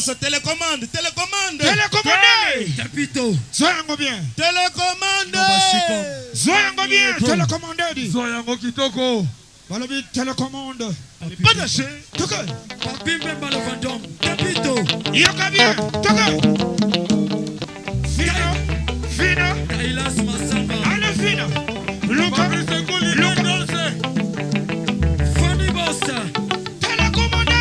nyonso télécommande. Télécommandé. Tapito. Zoyango bien. Télécommande. Zoyango bien. Télécommandé. Zoyango kitoko. Balobi télécommande. Pas d'aché. Toke. Papi Mbemba le fantôme. Tapito. Yoka bien. Toke. Fina. Kailas Masamba. Allez Fina. Luka. Fanny Bossa. Télécommandé.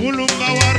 Mulunga wa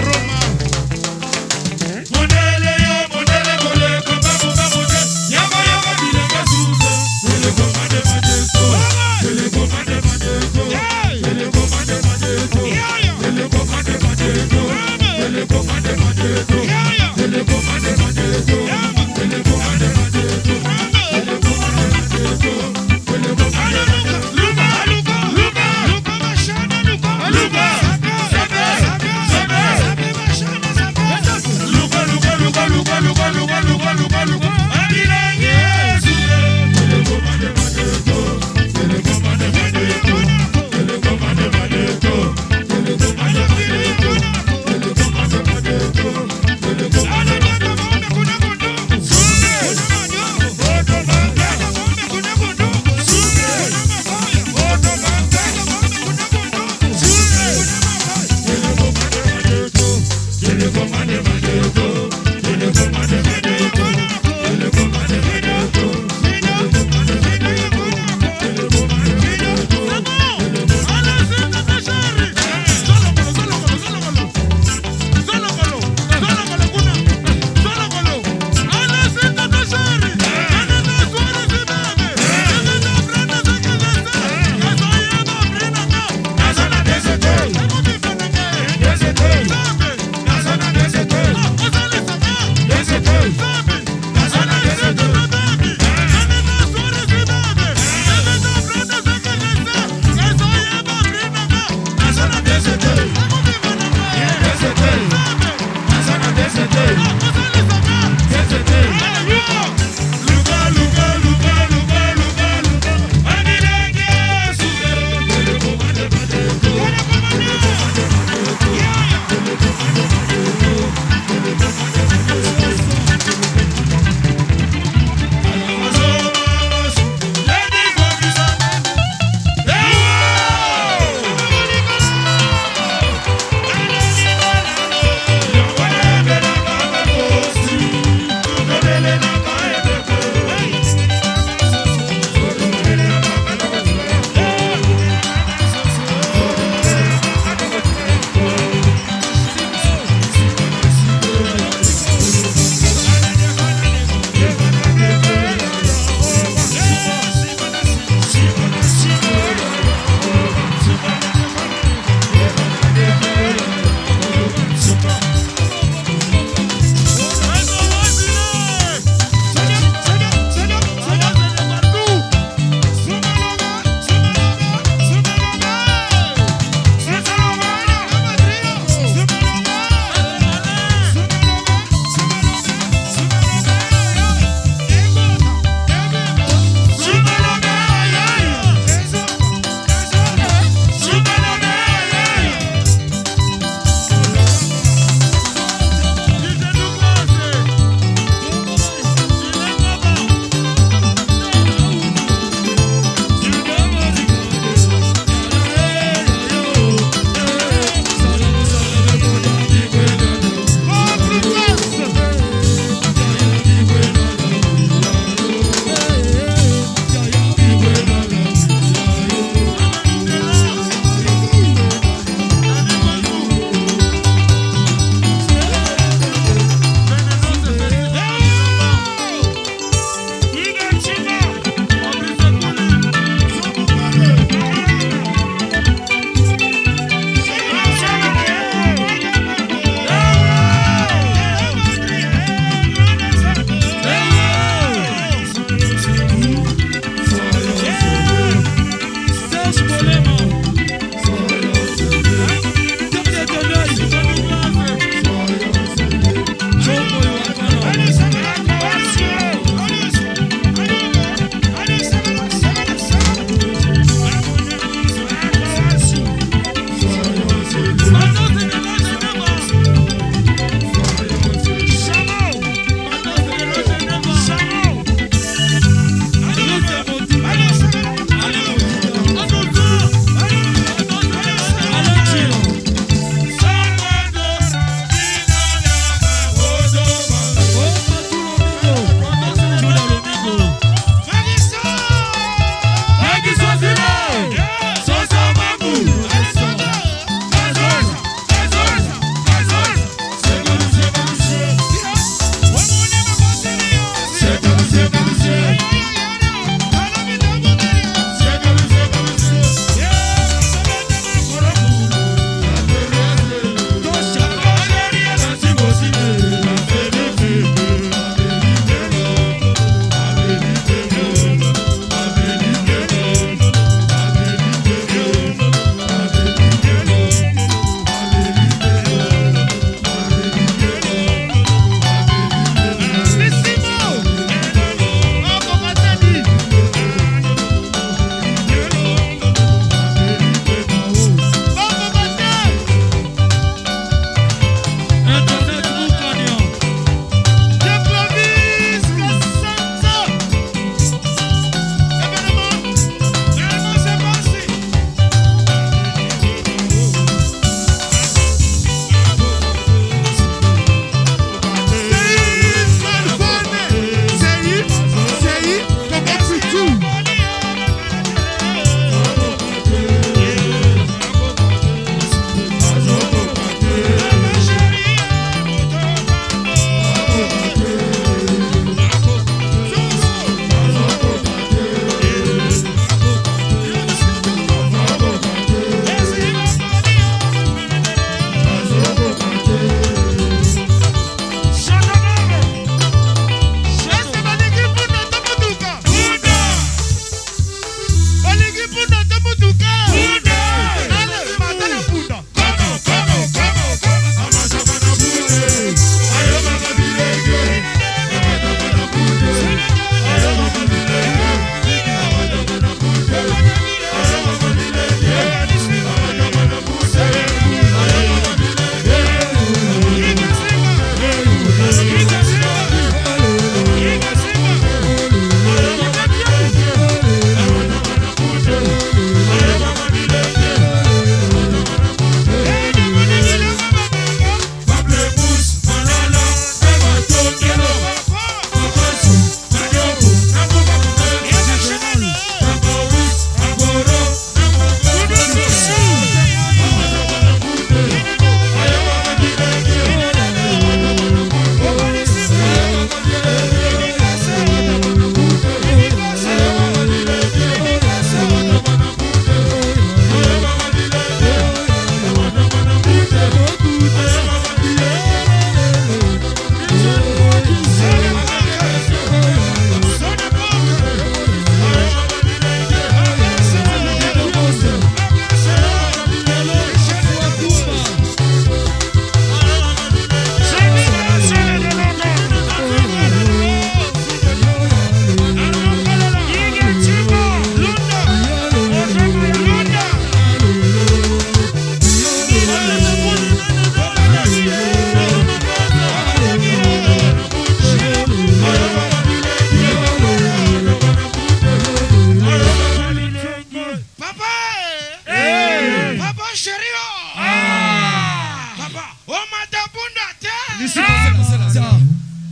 c'est là, ça.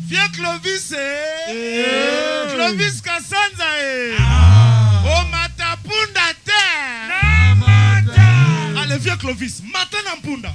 Vieux Clovis, Clovis Kassanza, Oh Matapunda terre. Allez, vieux Clovis, matin en Punda.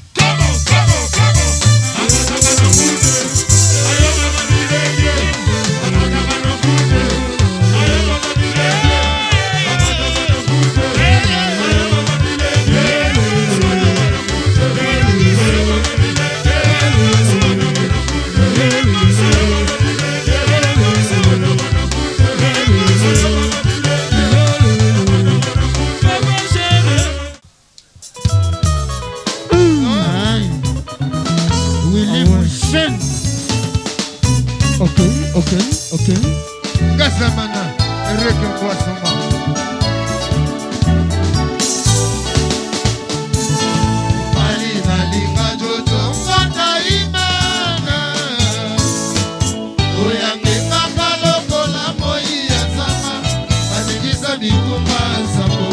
Ok. Gazamana, Enrique Boissoma. Mali Malinga Jojo Ngata Imana. Oyange Kakalo Kola Moi Yazama. Anikisa Bikuma Sambo.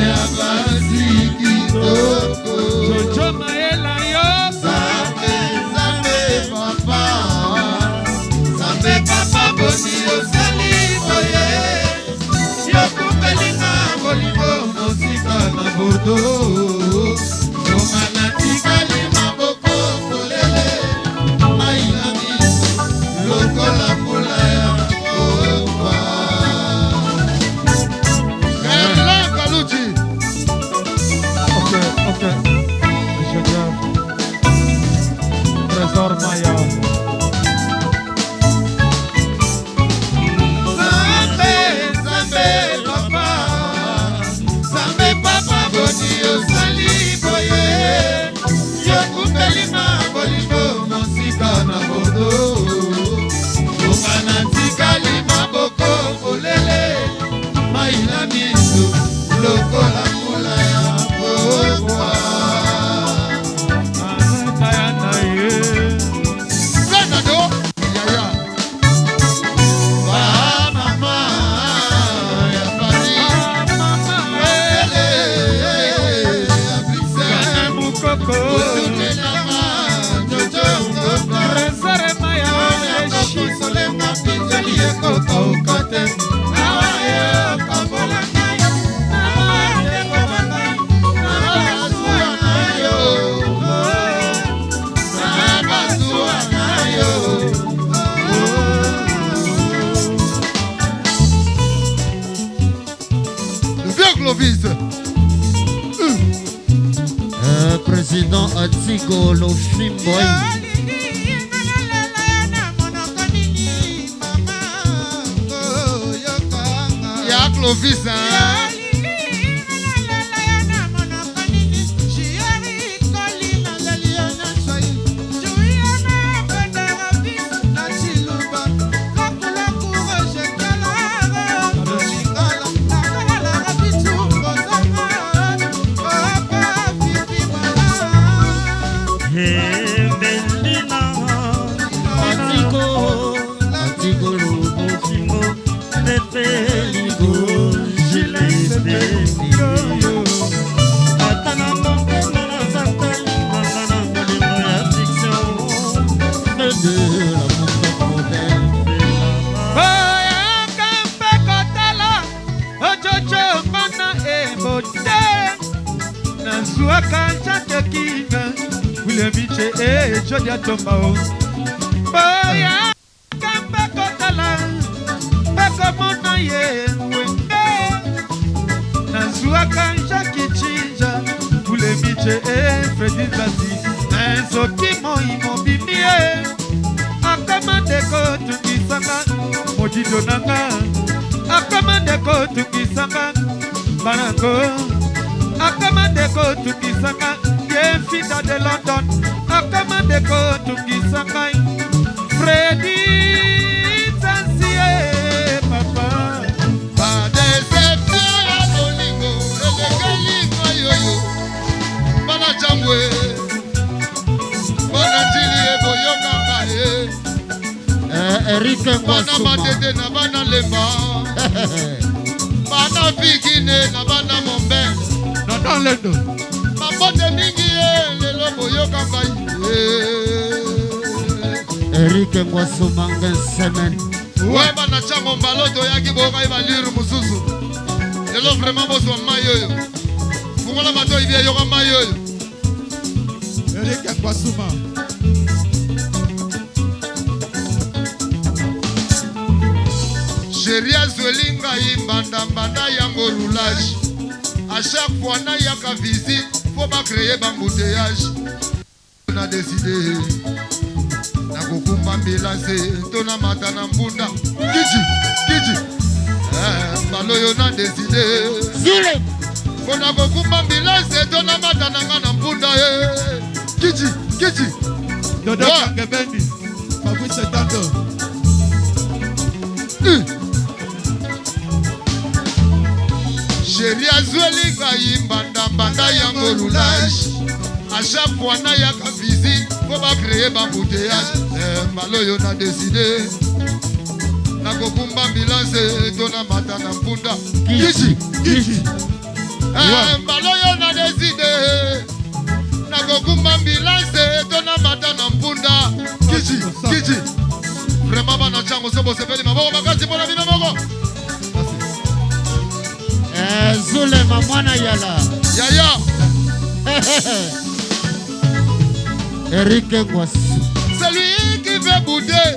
Yabasi Kitoko. Jojo Maela yo. Zambe Papa. Zambe Papa Boni Osali Boye. Yokupelinga Bolibo Mosika na Bordeaux. Yomana Tikali Maboko Kolele. Maïlami Lokola Mulaya Opa. Erla Kaluchi. Ok. Ingénieur. Trésor Maya. Zambe Papa Boni Osali Boye. Yokupelima Bolibo Mosika na Bordeaux. Yomana Tikali Maboko Kolele. Maïla Miso Lokola Mulaya Opa. Zanado Yaya. Ba mama ya Paris. Clovis. Président Atigo Loshimboy. Ya Clovis, Atigo Loshimbo. Peligo, je l'ai béni. Atana mon cœur, la bataille, la affliction, mais de l'amour modèle. Oya kampe kotala, ojojo mana ebote. Nazua kanja tekinga, ule miche jodi atombao. Oya kampe kotala. Mona ye wende Nazua kanja kichinja Ule miche Fredi Zazi Enzoki moi mobimie Akamande ko tukisanga Modido nanga Akamande ko tukisanga Banako Akamande ko tukisanga Yefida de London Akamande ko tukisanga Fredi Enrique Bana Matete na bana Lemba. Bana Vigine na bana Mombel. Na dans le dos. Mabote mingi lelo boyoka ngai. Eric Ngwasu Mangen Semen. Ouais, bana chango mbaloto yaki boka iba liru mususu. Lelo vraiment boso mayo. Fungola bato ibia yoka mayo. Eric Ngwasuma. Sheria Zwelinga imbanda mbanda yango roulage. À chaque fois na yaka visite, faut pas créer bambouteillage. On a décidé na kokumba ambulance tona mata na mbunda. Kiji. Baloyo na décidé. Zule. On a kokumba ambulance tona mata na ngana mbunda. Kiji. Dodo Kangebendi. Fabrice Tando. Chérie Zwelinga imbanda yango roulage. À chaque fois na yaka visite, faut pas créer bambouteillage. Baloyo na décidé na kokumba ambulance tona mata na mbunda. Kiji. Baloyo na décidé na kokumba ambulance tona mata na mbunda. Kiji. Vraiment bana chango sobo sepeli maboko makasi pona bina moko. Zule Mamwana Yala. Yaya. Eric Ngwasu. Celui qui veut bouder,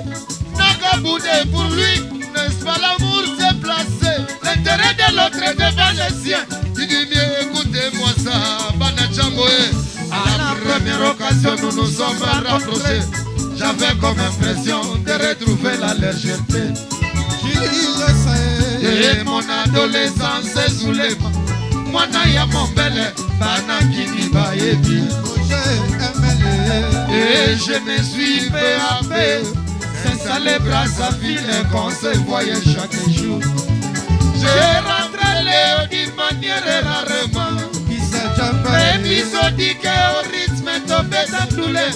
n'a qu'à bouder pour lui. N'est-ce pas l'amour s'est placé? L'intérêt de l'autre est devant le sien. Tu dis mieux, écoutez-moi ça, Banachango. À la première occasion, nous nous sommes rapprochés. J'avais comme impression de retrouver la légèreté. Et mon adolescence est soulève. Moi, n'a mon bel Bana Kini Baebi. Et je me suis fait à peu s'installer bras à fil et qu'on se voyait chaque jour. J'ai rentré Léo d'une manière rarement épisodique au rythme tombé dans tous les.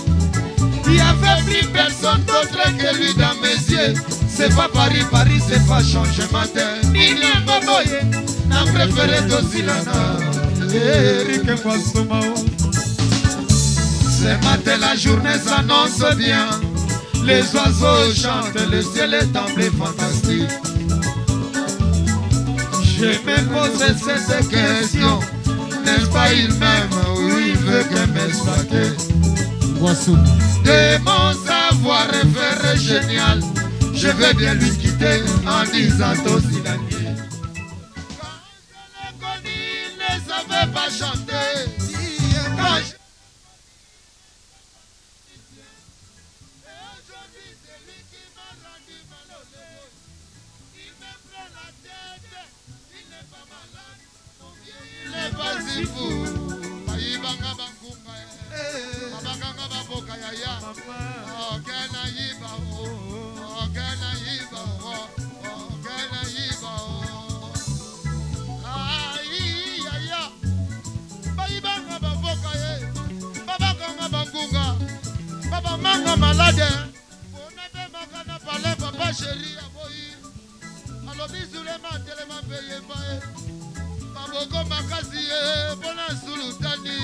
Il n'y avait plus personne d'autre que lui dans mes yeux. C'est pas Paris, c'est pas changer matin. Ni Boboye, n'a préféré Dosilana. Eric Ngwasuma. Ce matin la journée s'annonce bien. Les oiseaux chantent, le ciel est en bleu fantastique. Je me pose cette question. N'est-ce pas il m'aime ou il veut que m'exploiter? De mon savoir-faire génial, je vais bien lui quitter en disant aussi la nuit. Quand je l'ai connu, il ne savait pas chanter. Quand je... Aujourd'hui, c'est lui qui m'a rendu malheureux. Il me prend la tête, il n'est pas malade. Mon vieux, il n'est pas si fou. Aïbanga Bangunga, Abaganga Baboka Yaya. Oh, can I eat? Oh, can I eat? Oh, can I eat? Aïe, Yaya. Baibanga Baboka, Babaganga Bangunga, Baba Manga malade. On avait Magana Palais, Papa chéri, Aboyi. Alors, bisous les mains, tellement payé, Maboko makasi bona sulutani.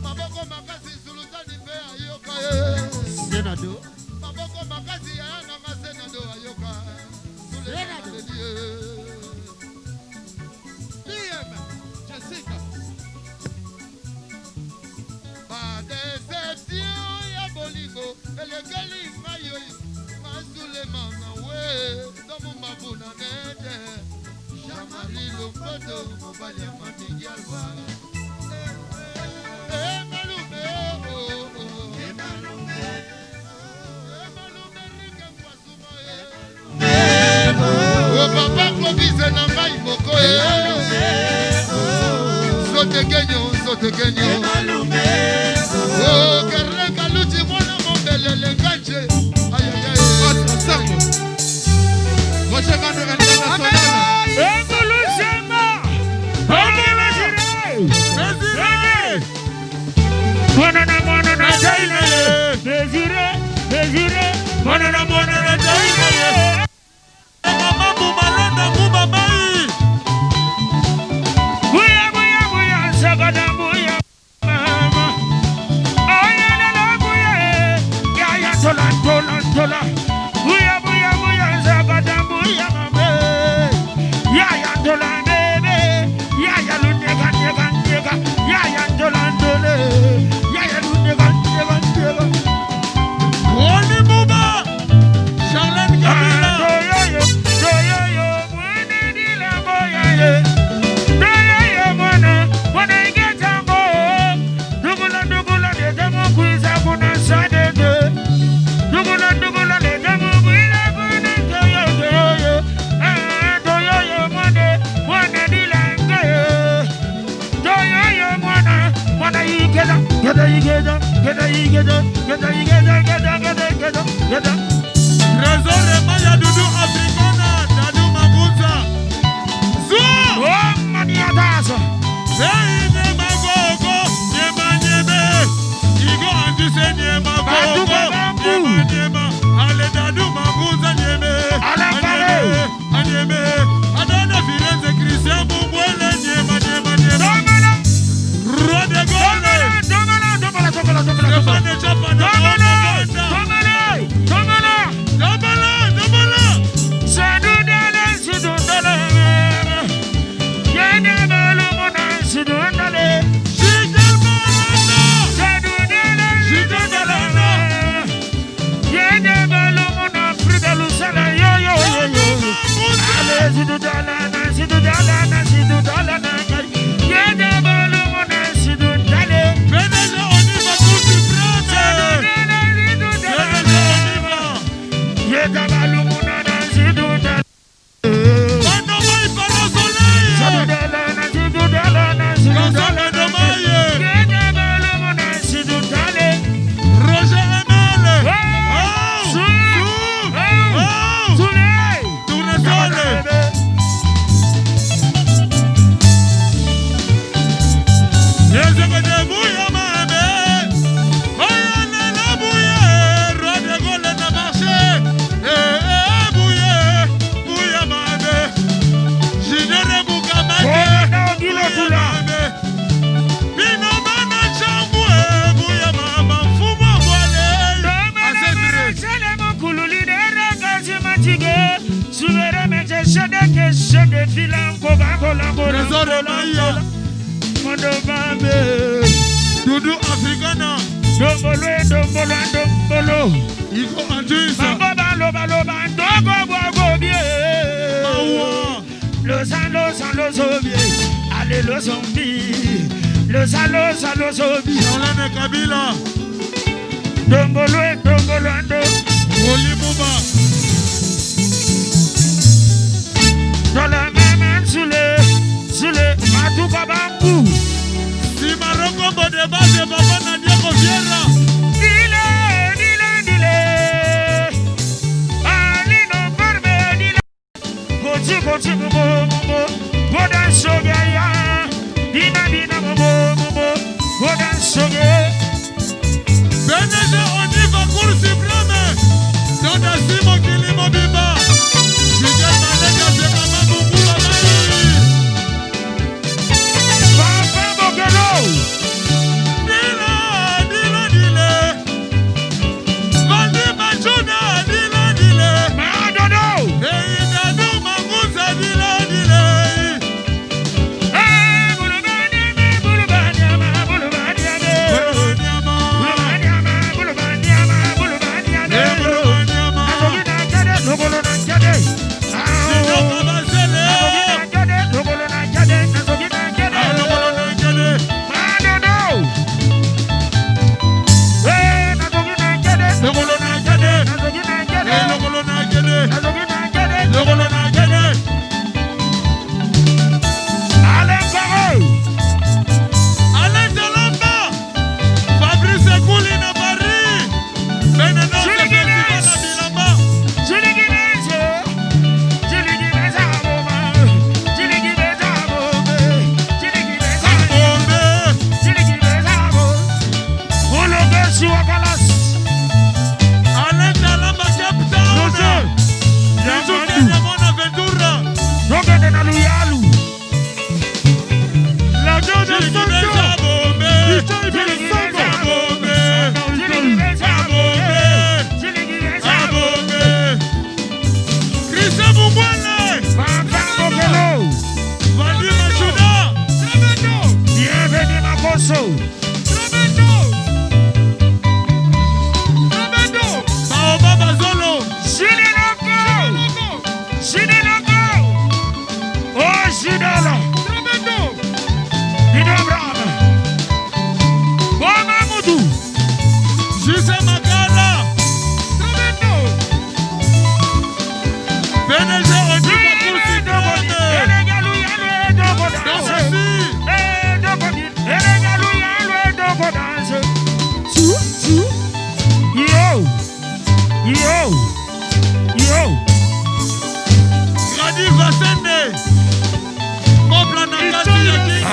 Maboko makasi sulutani pe ayoka Senado. Maboko makasi yana senado ayoka. Senado. PM Jessica. Pas déception ya bolingo. Elekeli mayo. Masule manga we. Tomu mabuna nete. Jamari Lombodo, Mobalia Mati Alba. Malume, Malume, Rick Ngwasuma. Oh, Papa Clovis et Nangai Moko. Sote Kenyo. Oh, Kerle Kaluchi, Mwana Mombele, Lenganche. Aïe, aïe, aïe. Roger Manu International. Désiré, Monana Taïna. Maman Malanda Moubabaï. Bouya, Sagada Bouya, Mama. Ayana Bouya, Yaya Doudou Africana. Il faut en dire ça. Le zombie. Allez le zombie. Le zombie. Charlène Kabila. Dongolo. Olimuba. Dans la même sur le Matouka Bambou. Si Marocco de base de Papa Nadia Koviera. Dile. Alino Barbe, dile. Koti, momo. Godan Sogaya. Dina, momo. Godan Sogaya. Beneze, on y va course. Yo. Gradi Vasende. Mon plan d'engagement de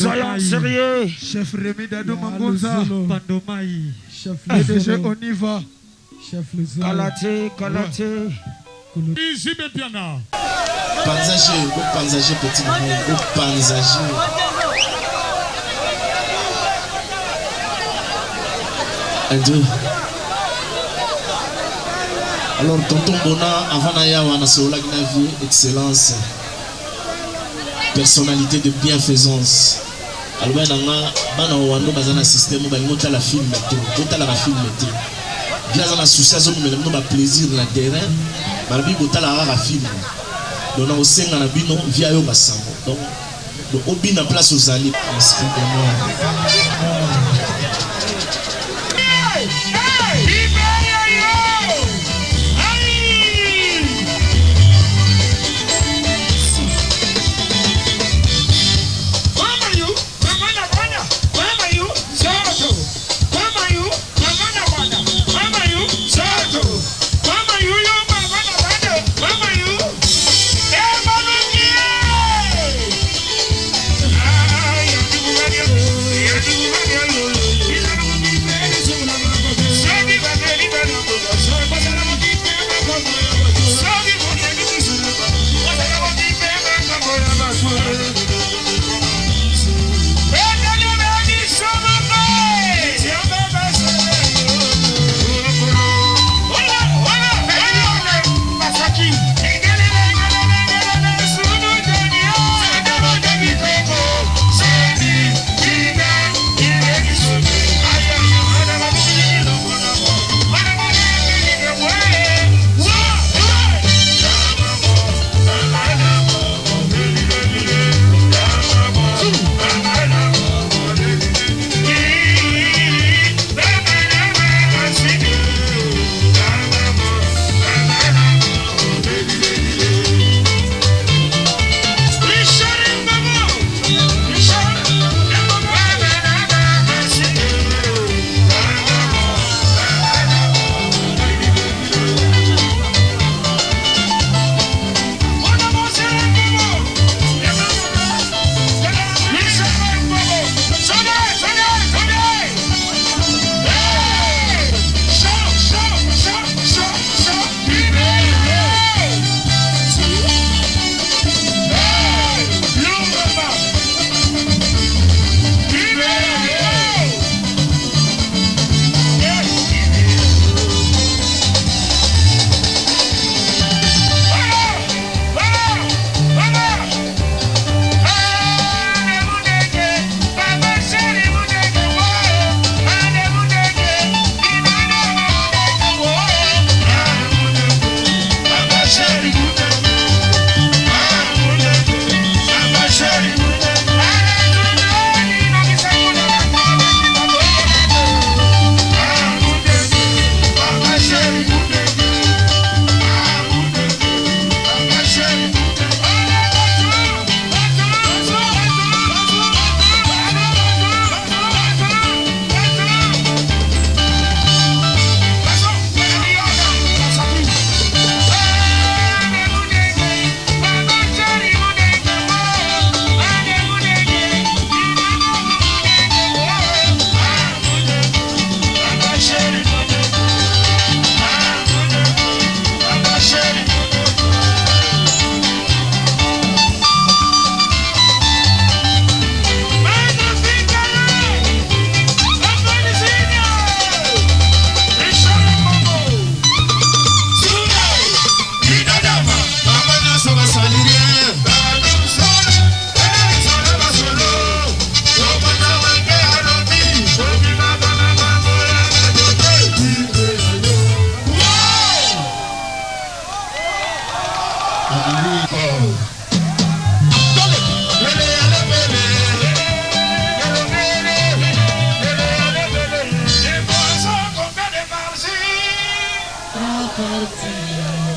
Soyons sérieux. Chef Rémi Dadou Mangonza. Pandomaï. Chef PDG, on y va. Chef Lezolo. Kalate. Panzager, petit Mongo, Panzager. Un, deux. Alors, tonton Bona, avant d'aller à Wanasola, excellence. personnalité de bienfaisance. Alors nanga bana wando bazana système balingo ta la film to bota la film te bien za na association mais no ba plaisir na terrain balabi bota la film donc na osenga na bino via yo basango donc obina place aux alliés esprit de moi.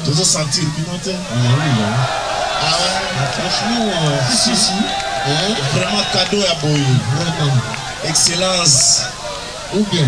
Tu as senti le pimentel? Ah oui, là. Ah ouais? Franchement, si. Hein? Vraiment cadeau à Boy. Vraiment. Excellence. Ou bien.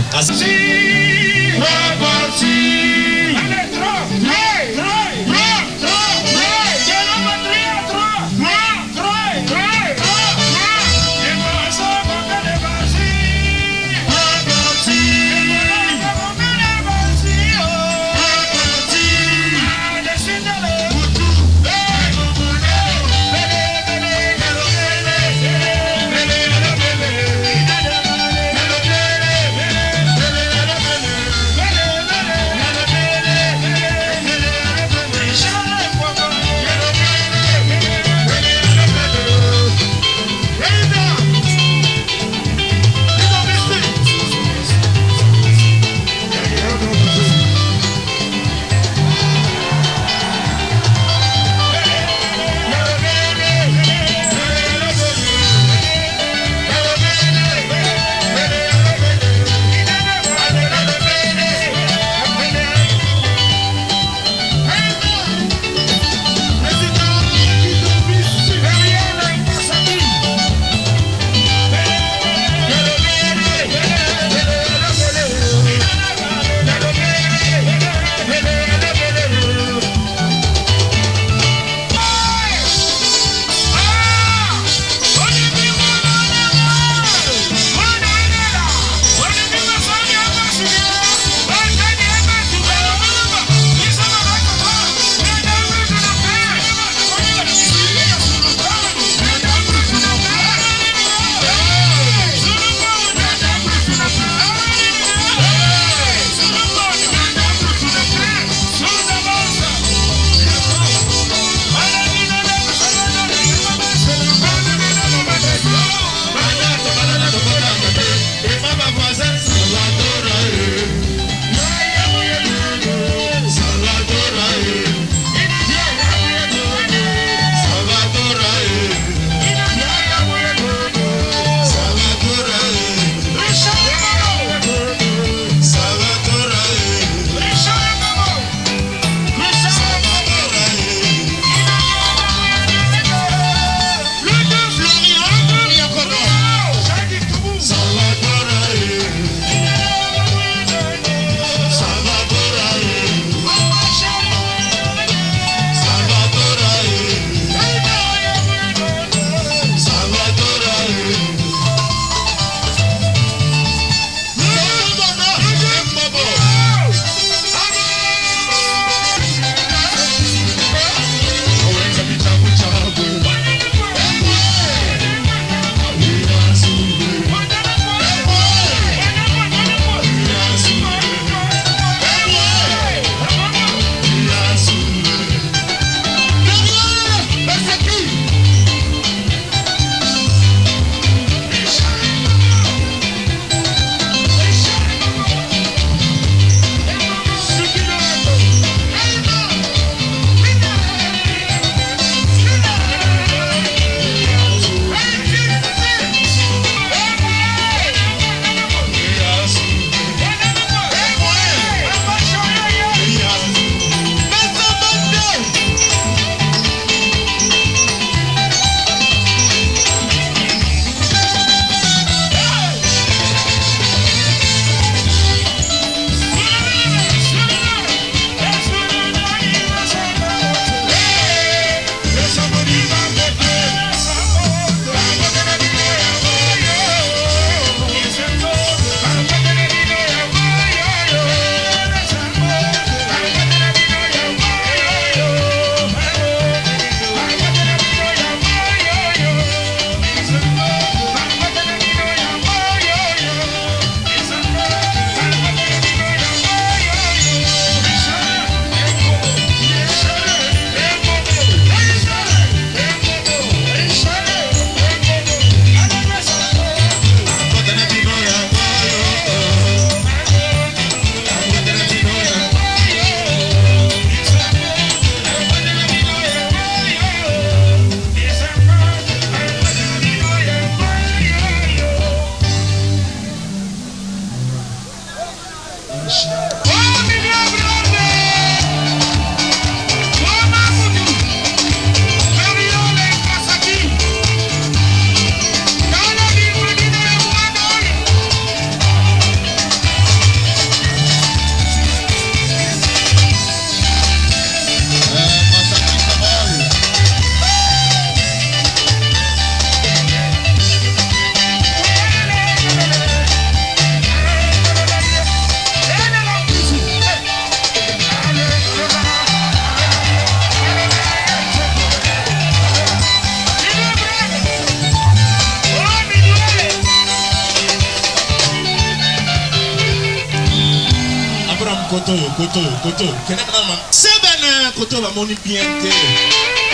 koto. Kena kana ma. C'est ben koto va moni bien te.